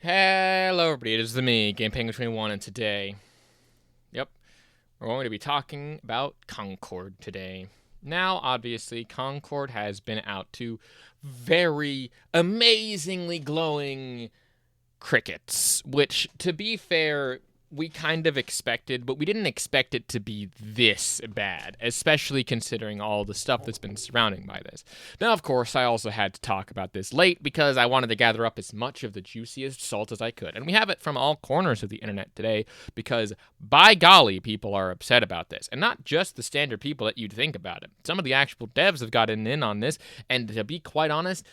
Hello everybody, it is me, Game Penguin 21, and today, we're going to be talking about Concord today. Now, obviously, Concord has been out to very amazingly glowing crickets, which, to be fair, we kind of expected, but we didn't expect it to be this bad, especially considering all the stuff that's been surrounding by this. Now, of course, I also had to talk about this late because I wanted to gather up as much of the juiciest salt as I could, and we have it from all corners of the internet today because, by golly, people are upset about this, and not just the standard people that you'd think about it. Some of the actual devs have gotten in on this, and to be quite honest,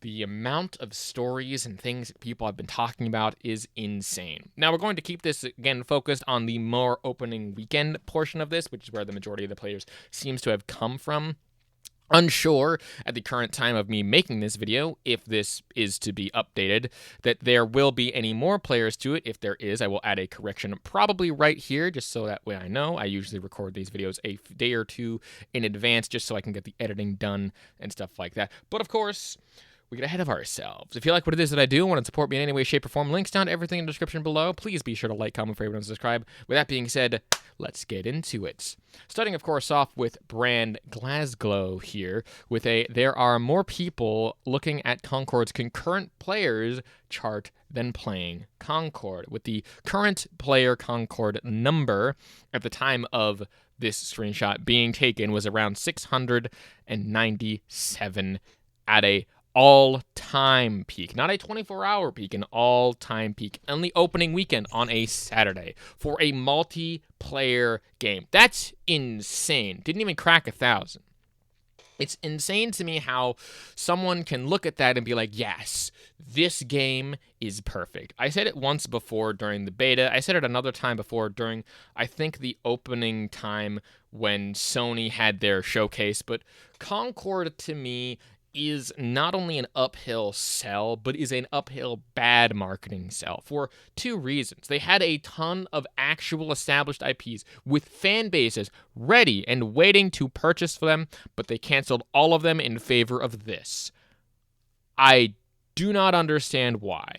the amount of stories and things that people have been talking about is insane. Now, we're going to keep this, again, focused on the more opening weekend portion of this, which is where the majority of the players seems to have come from. Unsure at the current time of me making this video, if this is to be updated, that there will be any more players to it. If there is, I will add a correction probably right here, just so that way I know. I usually record these videos a day or two in advance, just so I can get the editing done and stuff like that. But of course, we get ahead of ourselves. If you like what it is that I do and want to support me in any way, shape, or form, links down to everything in the description below. Please be sure to like, comment, favorite, and subscribe. With that being said, let's get into it. Starting, of course, off with brand Glasgow here, with there are more people looking at Concord's concurrent players chart than playing Concord, with the current player Concord number at the time of this screenshot being taken was around 697 at a all-time peak, not a 24-hour peak, an all-time peak on the opening weekend on a Saturday for a multiplayer game. That's insane. Didn't even crack 1,000. It's insane to me how someone can look at that and be like, yes, this game is perfect. I said it once before during the beta. I said it another time before during, I think, the opening time when Sony had their showcase. But Concord, to me, is not only an uphill sell, but is an uphill bad marketing sell for two reasons. They had a ton of actual established IPs with fan bases ready and waiting to purchase for them, but they canceled all of them in favor of this. I do not understand why.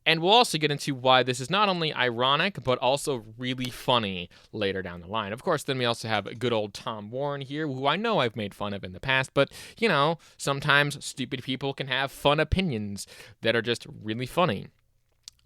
And we'll also get into why this is not only ironic, but also really funny later down the line. Of course, then we also have good old Tom Warren here, who I know I've made fun of in the past, but, you know, sometimes stupid people can have fun opinions that are just really funny.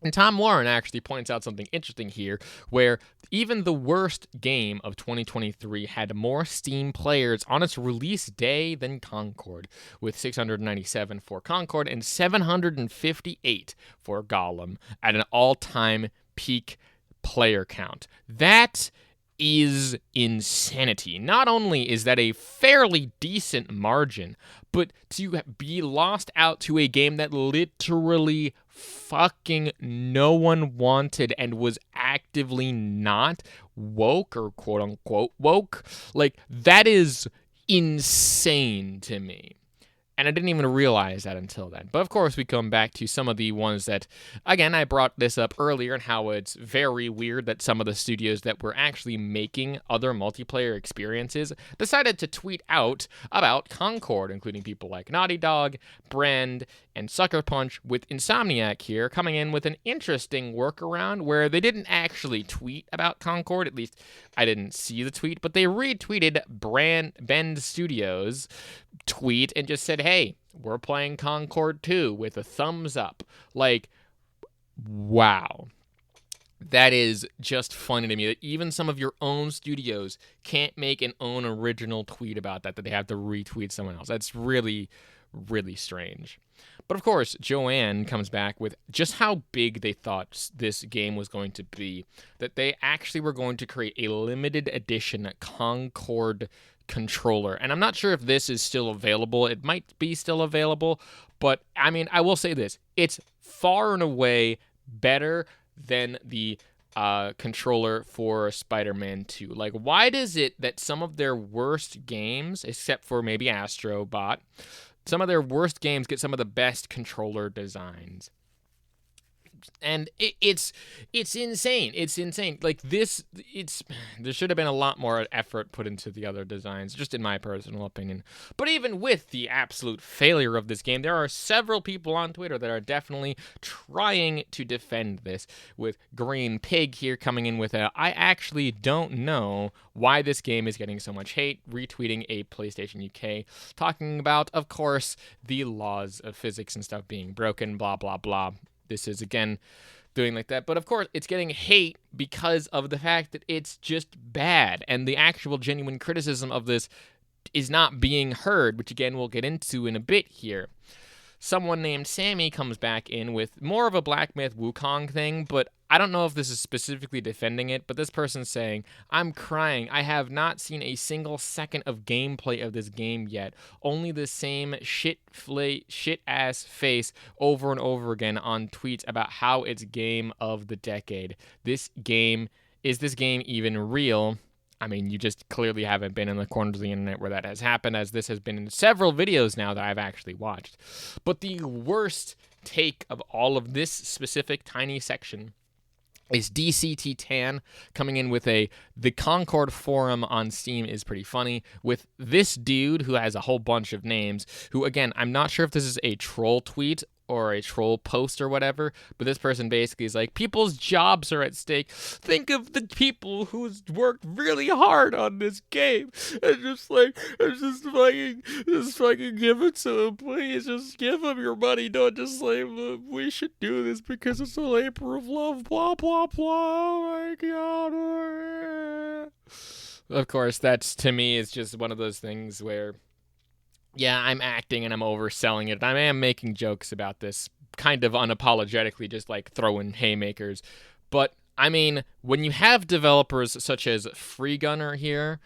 And Tom Warren actually points out something interesting here, where even the worst game of 2023 had more Steam players on its release day than Concord, with 697 for Concord and 758 for Gollum at an all-time peak player count. That is insanity. Not only is that a fairly decent margin, but to be lost out to a game that literally fucking no one wanted and was actively not woke or quote unquote woke, like, that is insane to me. And I didn't even realize that until then. But of course, we come back to some of the ones that, again, I brought this up earlier and how it's very weird that some of the studios that were actually making other multiplayer experiences decided to tweet out about Concord, including people like Naughty Dog, Brand, and Sucker Punch, with Insomniac here coming in with an interesting workaround where they didn't actually tweet about Concord. At least I didn't see the tweet, but they retweeted Bend Studios' tweet and just said, hey, we're playing Concord 2 with a thumbs up. Like, wow. That is just funny to me that even some of your own studios can't make an own original tweet about that they have to retweet someone else. That's really, really strange. But of course, Joanne comes back with just how big they thought this game was going to be, that they actually were going to create a limited edition Concord controller. And I'm not sure if this is still available. It might be still available, but I mean, I will say this. It's far and away better than the controller for Spider-Man 2. Like, why does it that some of their worst games, except for maybe Astro Bot, some of their worst games get some of the best controller designs? And it's insane. It's insane. Like this, there should have been a lot more effort put into the other designs, just in my personal opinion. But even with the absolute failure of this game, there are several people on Twitter that are definitely trying to defend this. With Green Pig here coming in with I actually don't know why this game is getting so much hate, retweeting a PlayStation UK, talking about, of course, the laws of physics and stuff being broken, blah, blah, blah. This is, again, doing like that. But, of course, it's getting hate because of the fact that it's just bad. And the actual genuine criticism of this is not being heard, which, again, we'll get into in a bit here. Someone named Sammy comes back in with more of a Black Myth Wukong thing, but I don't know if this is specifically defending it, but this person's saying, I'm crying. I have not seen a single second of gameplay of this game yet. Only the same shit-ass face over and over again on tweets about how it's game of the decade. Is this game even real? I mean, you just clearly haven't been in the corners of the internet where that has happened, as this has been in several videos now that I've actually watched. But the worst take of all of this specific tiny section is DCT Tan coming in with the Concord forum on Steam is pretty funny, with this dude who has a whole bunch of names, who, again, I'm not sure if this is a troll tweet or a troll post or whatever, but this person basically is like, people's jobs are at stake. Think of the people who's worked really hard on this game, and just fucking give it to them, please. Just give them your money. Don't just say, we should do this because it's a labor of love, blah, blah, blah. Oh my God. Of course, that's, to me, is just one of those things where, yeah, I'm acting and I'm overselling it. I am making jokes about this kind of unapologetically, just like throwing haymakers. But, I mean, when you have developers such as Free Gunner here,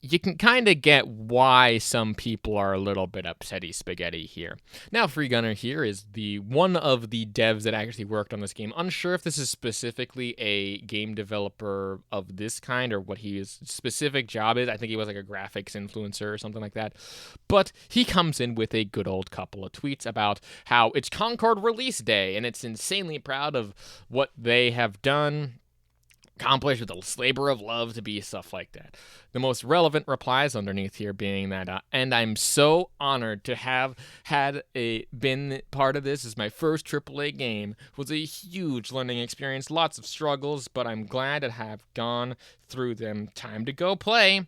you can kind of get why some people are a little bit upsetty spaghetti here. Now, Free Gunner here is one of the devs that actually worked on this game. Unsure if this is specifically a game developer of this kind or what his specific job is. I think he was like a graphics influencer or something like that. But he comes in with a good old couple of tweets about how it's Concord Release Day, and it's insanely proud of what they have done, accomplished with a labor of love to be stuff like that. The most relevant replies underneath here being that, and I'm so honored to have been part of this. As my first AAA game was a huge learning experience, lots of struggles, but I'm glad to have gone through them. Time to go play.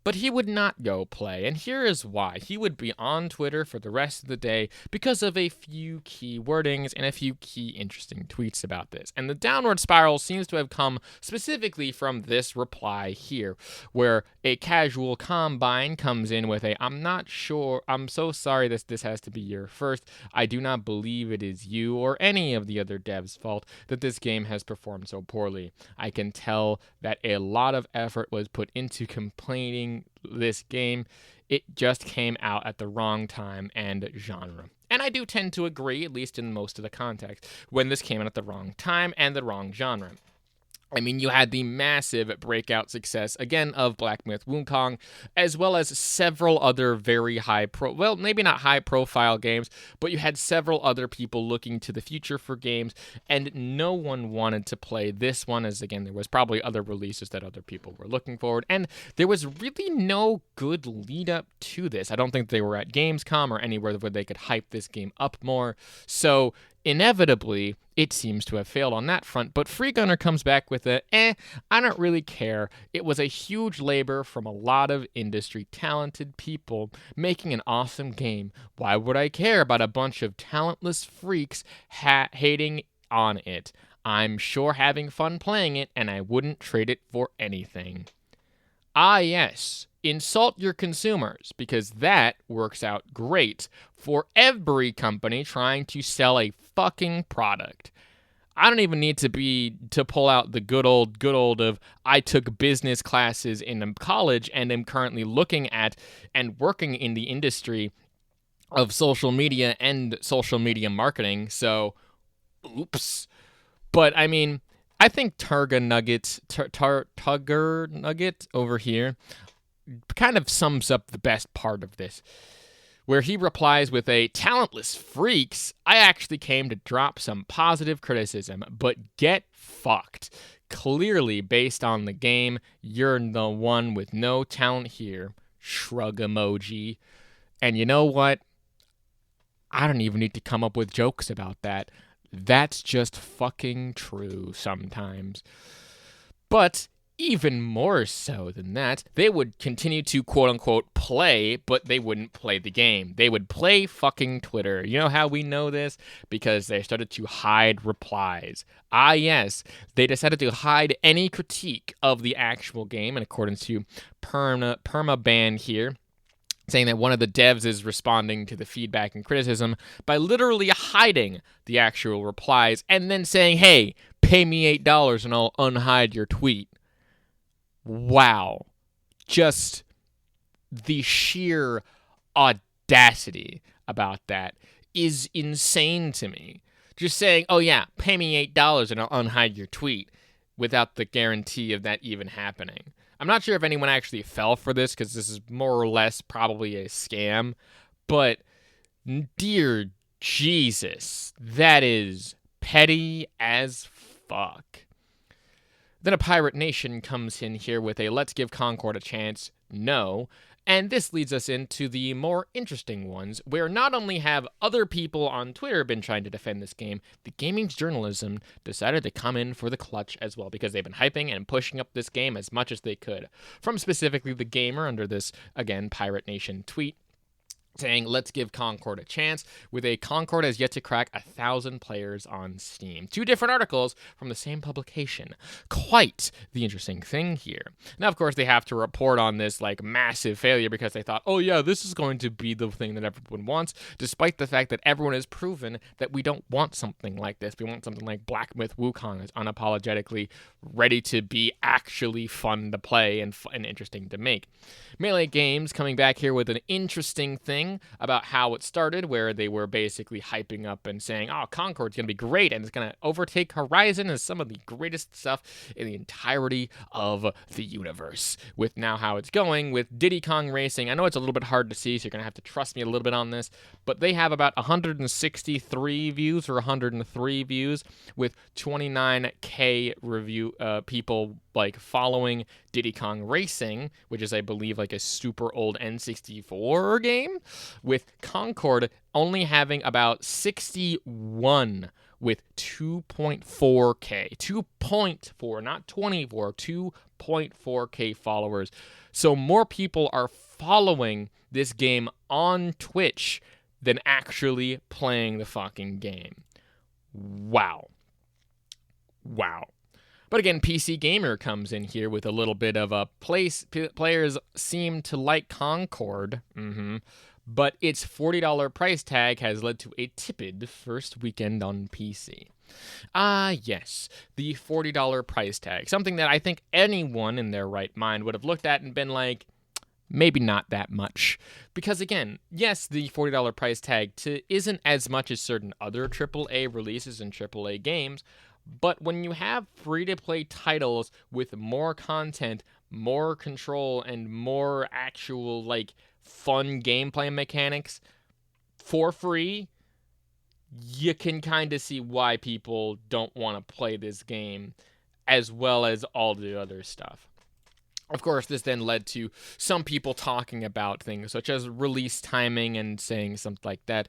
But he would not go play, and here is why. He would be on Twitter for the rest of the day because of a few key wordings and a few key interesting tweets about this. And the downward spiral seems to have come specifically from this reply here, where a casual combine comes in with I'm not sure, I'm so sorry this has to be your first. I do not believe it is you or any of the other devs' fault that this game has performed so poorly. I can tell that a lot of effort was put into complaining this game. It just came out at the wrong time and genre. And I do tend to agree, at least in most of the context, when this came out at the wrong time and the wrong genre. I mean, you had the massive breakout success, again, of Black Myth Wukong, as well as several other very maybe not high-profile games, but you had several other people looking to the future for games, and no one wanted to play this one, as, again, there was probably other releases that other people were looking forward, and there was really no good lead-up to this. I don't think they were at Gamescom or anywhere where they could hype this game up more, so inevitably, it seems to have failed on that front, but Free Gunner comes back with I don't really care. It was a huge labor from a lot of industry talented people making an awesome game. Why would I care about a bunch of talentless freaks hating on it? I'm sure having fun playing it, and I wouldn't trade it for anything. Ah, yes. Insult your consumers, because that works out great for every company trying to sell a fucking product. I don't even need to pull out the good old of I took business classes in college and am currently looking at and working in the industry of social media and social media marketing. So, oops. But I mean, I think Tugger Nugget over here kind of sums up the best part of this, where he replies with a talentless freaks. I actually came to drop some positive criticism, but get fucked. Clearly, based on the game, you're the one with no talent here. Shrug emoji. And you know what? I don't even need to come up with jokes about that. That's just fucking true sometimes. But even more so than that, they would continue to quote-unquote play, but they wouldn't play the game. They would play fucking Twitter. You know how we know this? Because they started to hide replies. Ah, yes, they decided to hide any critique of the actual game in accordance to permaban here, saying that one of the devs is responding to the feedback and criticism by literally hiding the actual replies and then saying, hey, pay me $8 and I'll unhide your tweet. Wow. Just the sheer audacity about that is insane to me. Just saying, oh yeah, pay me $8 and I'll unhide your tweet without the guarantee of that even happening. I'm not sure if anyone actually fell for this because this is more or less probably a scam, but dear Jesus, that is petty as fuck. Then a Pirate Nation comes in here with a let's give Concord a chance, no. And this leads us into the more interesting ones, where not only have other people on Twitter been trying to defend this game, the gaming journalism decided to come in for the clutch as well, because they've been hyping and pushing up this game as much as they could. From specifically the Gamer under this, again, Pirate Nation tweet, saying, let's give Concord a chance, with a Concord has yet to crack 1,000 players on Steam. Two different articles from the same publication. Quite the interesting thing here. Now, of course, they have to report on this, like, massive failure because they thought, oh yeah, this is going to be the thing that everyone wants, despite the fact that everyone has proven that we don't want something like this. We want something like Black Myth Wukong that's unapologetically ready to be actually fun to play and interesting to make. Melee Games coming back here with an interesting thing about how it started, where they were basically hyping up and saying, oh, Concord's going to be great, and it's going to overtake Horizon as some of the greatest stuff in the entirety of the universe. With now how it's going with Diddy Kong Racing, I know it's a little bit hard to see, so you're going to have to trust me a little bit on this, but they have about 163 views or 103 views with 29K review people like following Diddy Kong Racing, which is, I believe, like a super old N64 game, with Concord only having about 61 with 2.4K. 2.4, not 24, 2.4K followers. So more people are following this game on Twitch than actually playing the fucking game. Wow. But again, PC Gamer comes in here with a little bit of a players seem to like Concord, but its $40 price tag has led to a tepid first weekend on PC. Ah, yes, the $40 price tag, something that I think anyone in their right mind would have looked at and been like, maybe not that much. Because again, yes, the $40 price tag isn't as much as certain other AAA releases and AAA games, but when you have free-to-play titles with more content, more control, and more actual, like, fun gameplay mechanics for free, you can kind of see why people don't want to play this game as well as all the other stuff. Of course, this then led to some people talking about things such as release timing and saying something like that,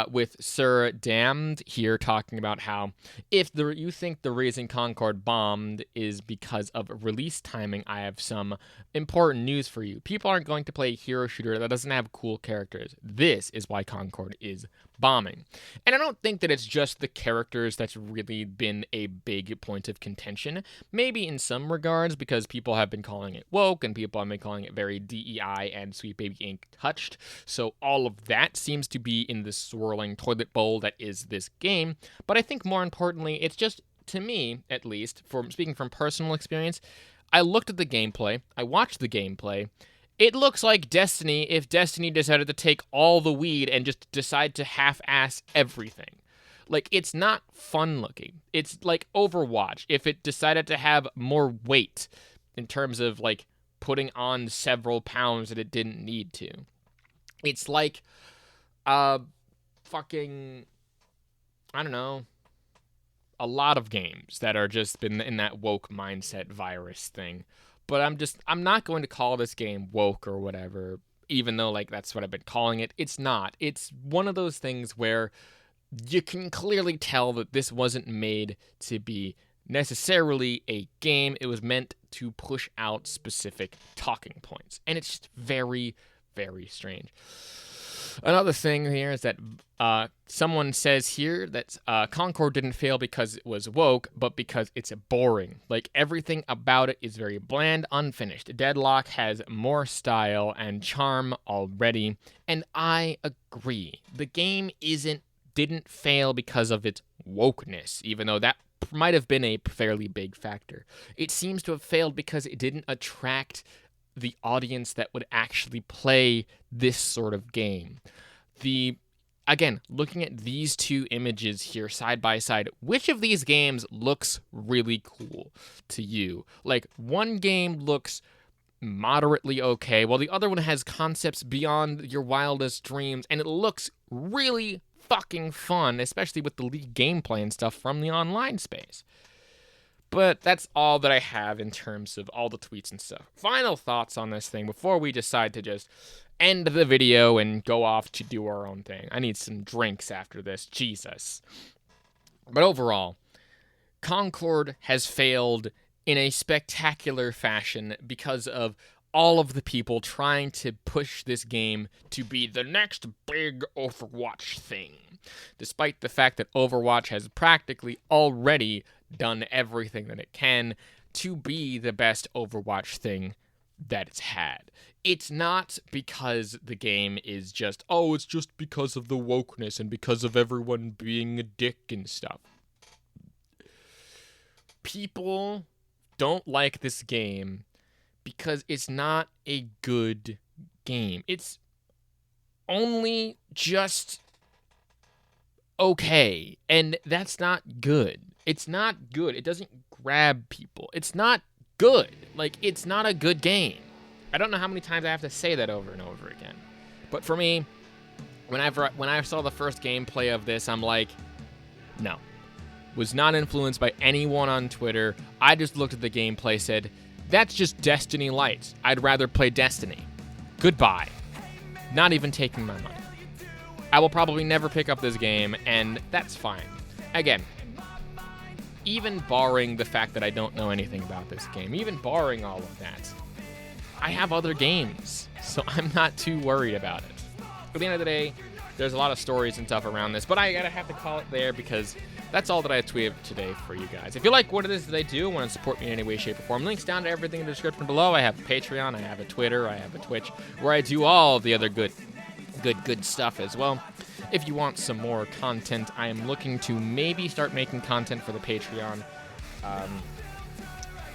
with Sir Damned here talking about how if you think the reason Concord bombed is because of release timing, I have some important news for you. People aren't going to play a hero shooter that doesn't have cool characters. This is why Concord is bombing. And I don't think that it's just the characters that's really been a big point of contention. Maybe in some regards, because people have been calling it woke and people have been calling it very DEI and Sweet Baby Inc. touched. So all of that seems to be in this swirling toilet bowl that is this game. But I think more importantly, it's just, to me at least, speaking from personal experience, I looked at the gameplay, I watched the gameplay. It looks like Destiny if Destiny decided to take all the weed and just decide to half-ass everything. Like, it's not fun looking. It's like Overwatch if it decided to have more weight in terms of, like, putting on several pounds that it didn't need to. It's like fucking, I don't know, a lot of games that are just been in that woke mindset virus thing. But I'm not going to call this game woke or whatever, even though like that's what I've been calling it. It's not. It's one of those things where you can clearly tell that this wasn't made to be necessarily a game. It was meant to push out specific talking points. And it's just very, very strange. Another thing here is that someone says here that Concord didn't fail because it was woke, but because it's boring. Like, everything about it is very bland, unfinished. Deadlock has more style and charm already, and I agree. The game didn't fail because of its wokeness, even though that might have been a fairly big factor. It seems to have failed because it didn't attract the audience that would actually play this sort of game. Again, looking at these two images here side by side, which of these games looks really cool to you? Like, one game looks moderately okay, while the other one has concepts beyond your wildest dreams, and it looks really fucking fun, especially with the league gameplay and stuff from the online space. But that's all that I have in terms of all the tweets and stuff. Final thoughts on this thing before we decide to just end the video and go off to do our own thing. I need some drinks after this. Jesus. But overall, Concord has failed in a spectacular fashion because of all of the people trying to push this game to be the next big Overwatch thing, despite the fact that Overwatch has practically already done everything that it can to be the best Overwatch thing that it's had. It's not because the game is just, it's just because of the wokeness and because of everyone being a dick and stuff. People don't like this game because it's not a good game. It's only just okay, and that's not good. It's not good. It doesn't grab people. It's not good. Like, it's not a good game. I don't know how many times I have to say that over and over again. But for me, when I saw the first gameplay of this, I'm like, no. Was not influenced by anyone on Twitter. I just looked at the gameplay, said, that's just Destiny Light. I'd rather play Destiny. Goodbye. Not even taking my money. I will probably never pick up this game, and that's fine. Again, even barring the fact that I don't know anything about this game, even barring all of that, I have other games, so I'm not too worried about it. At the end of the day, there's a lot of stories and stuff around this, but I gotta have to call it there because that's all that I tweeted today for you guys. If you like what it is that I do, want to support me in any way, shape, or form, links down to everything in the description below. I have a Patreon, I have a Twitter, I have a Twitch, where I do all the other good stuff as well. If you want some more content, I am looking to maybe start making content for the Patreon.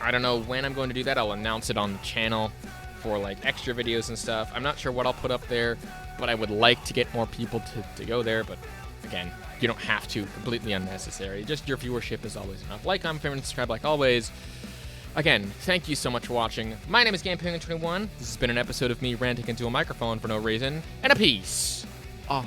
I don't know when I'm going to do that. I'll announce it on the channel for like extra videos and stuff. I'm not sure what I'll put up there, but I would like to get more people to go there. But again, you don't have to. Completely unnecessary. Just your viewership is always enough. Like, comment, favorite, and subscribe like always. Again, thank you so much for watching. My name is GamePenguin21. This has been an episode of me ranting into a microphone for no reason. And a peace off.